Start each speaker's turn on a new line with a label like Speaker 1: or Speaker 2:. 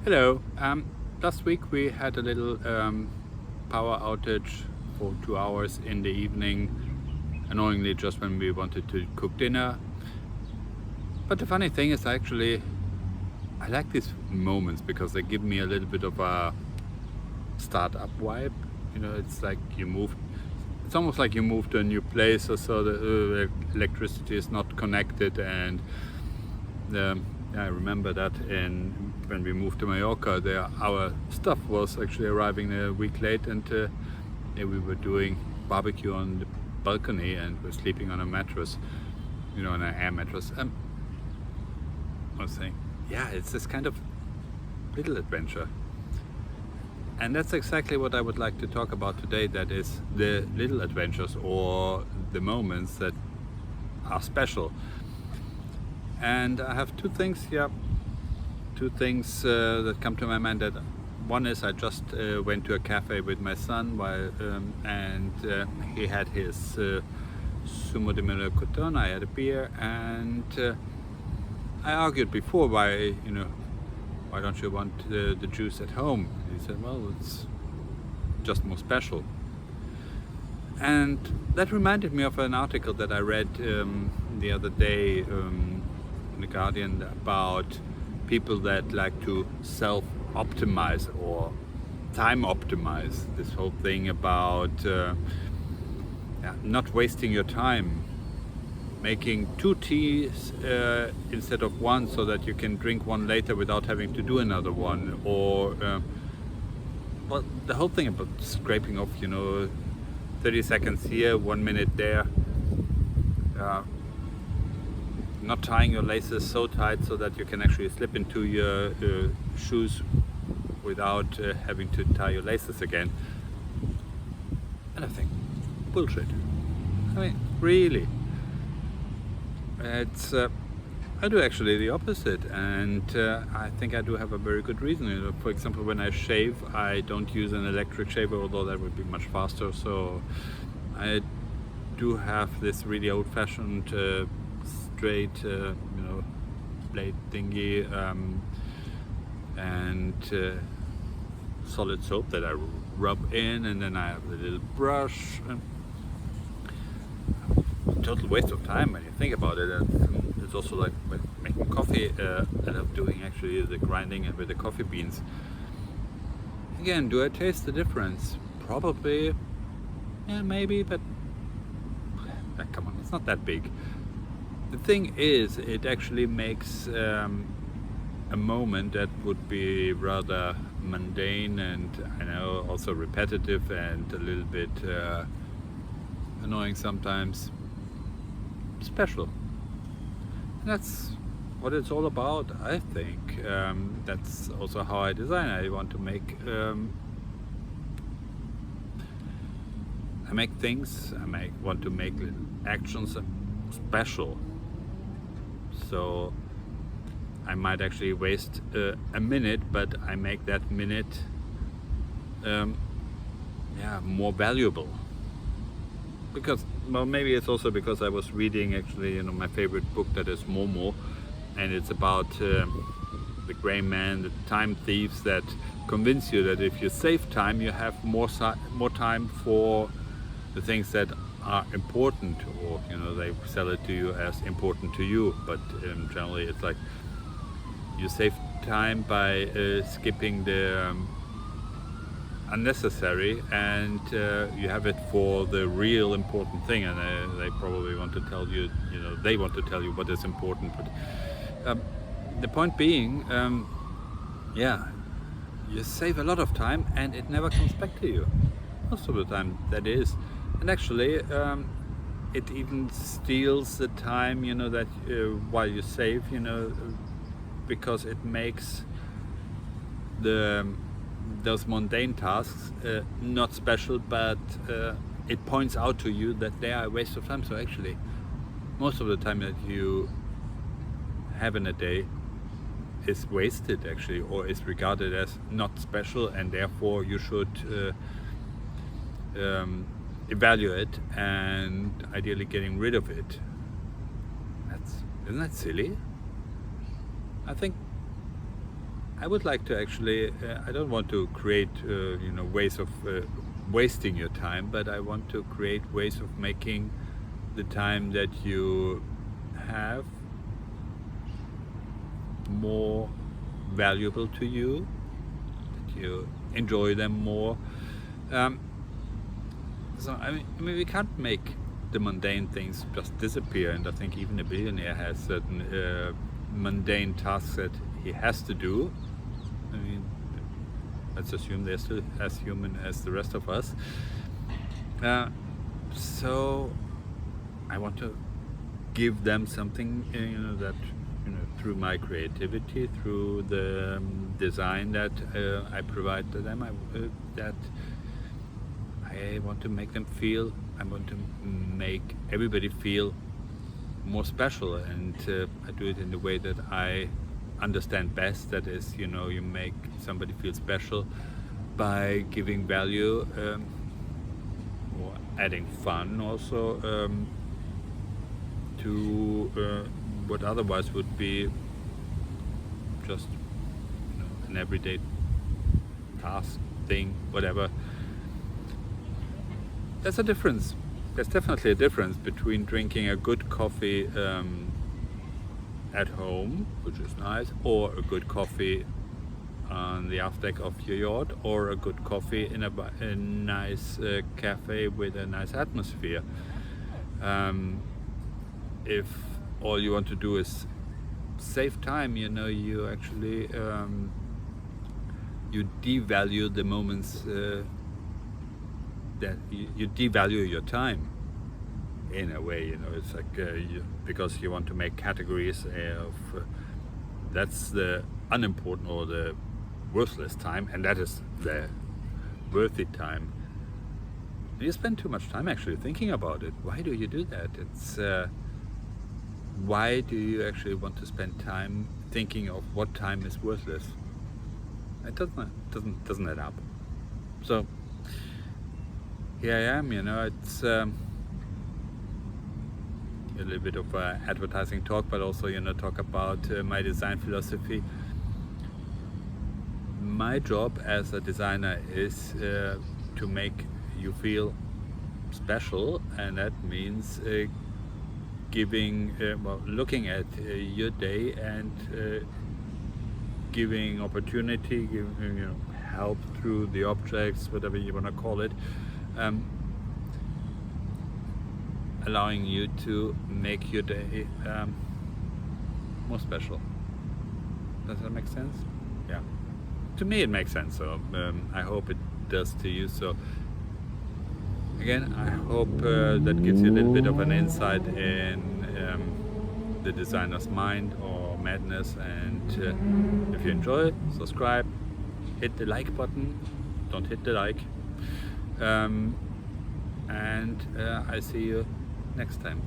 Speaker 1: Hello. Last week we had a little power outage for 2 hours in the evening, annoyingly just when we wanted to cook dinner. But the funny thing is, I like these moments because they give me a little bit of a startup vibe. It's like it's almost like you move to a new place, or so the electricity is not connected. And I remember that when we moved to Mallorca, our stuff was actually arriving a week late, and we were doing barbecue on the balcony and we're sleeping on a mattress, on an air mattress. I was saying, yeah, it's this kind of little adventure. And that's exactly what I would like to talk about today. That is the little adventures, or the moments that are special. And I have two things that come to my mind. That one is, I just went to a cafe with my son and he had his sumo de melocotón. I had a beer, and I argued before why don't you want the juice at home? He said, well, it's just more special. And that reminded me of an article that I read the other day in The Guardian about people that like to self-optimize or time optimize. This whole thing about not wasting your time, making 2 teas instead of one, so that you can drink one later without having to do another one. Or well, the whole thing about scraping off 30 seconds here, 1 minute there, not tying your laces so tight so that you can actually slip into your shoes without having to tie your laces again. And I think, bullshit. I mean, really. I do actually the opposite, and I think I do have a very good reason. For example, when I shave, I don't use an electric shaver, although that would be much faster. So I do have this really old-fashioned straight, blade thingy, and solid soap that I rub in, and then I have a little brush. Total waste of time when you think about it. And it's also like when making coffee, I love doing actually the grinding and with the coffee beans. Again, do I taste the difference? Probably, yeah, maybe, but come on, it's not that big. The thing is, it actually makes a moment that would be rather mundane, and I know also repetitive and a little bit annoying sometimes, special. And that's what it's all about, I think. That's also how I design. I want to make want to make actions special. So I might actually waste a minute, but I make that minute more valuable. Because, well, maybe it's also because I was reading actually my favorite book, that is Momo, and it's about the gray man, the time thieves that convince you that if you save time, you have more time for the things that are important, or they sell it to you as important to you. But generally it's like you save time by skipping the unnecessary, and you have it for the real important thing. And they probably want to tell you, they want to tell you what is important. But the point being, you save a lot of time and it never comes back to you. Most of the time, that is. And actually, it even steals the time, that while you save, because it makes those mundane tasks not special, but it points out to you that they are a waste of time. So actually, most of the time that you have in a day is wasted, actually, or is regarded as not special, and therefore you should evaluate and ideally getting rid of it. Isn't that silly? I think I would like to actually, I don't want to create ways of wasting your time, but I want to create ways of making the time that you have more valuable to you, that you enjoy them more. So I mean, we can't make the mundane things just disappear, and I think even a billionaire has certain mundane tasks that he has to do. I mean, let's assume they're still as human as the rest of us. So I want to give them something, that through my creativity, through the design that I provide to them, that I want to make them feel. I want to make everybody feel more special, and I do it in the way that I understand best. That is, you make somebody feel special by giving value, or adding fun also, to what otherwise would be just an everyday task, thing, whatever. There's a difference. There's definitely a difference between drinking a good coffee at home, which is nice, or a good coffee on the aft deck of your yacht, or a good coffee in a nice cafe with a nice atmosphere. If all you want to do is save time, you actually you devalue the moments, that you devalue your time in a way. It's like because you want to make categories of that's the unimportant or the worthless time, and that is the worthy time. And you spend too much time actually thinking about it. Why do you do that? It's why do you actually want to spend time thinking of what time is worthless? It doesn't add up. So here I am, it's a little bit of advertising talk, but also talk about my design philosophy. My job as a designer is to make you feel special, and that means looking at your day and giving opportunity, giving help through the objects, whatever you want to call it, allowing you to make your day more special. Does that make sense? Yeah. To me it makes sense, so I hope it does to you. So again, I hope that gives you a little bit of an insight in the designer's mind or madness, and if you enjoy it, subscribe, hit the like button, don't hit the like, and I see you next time.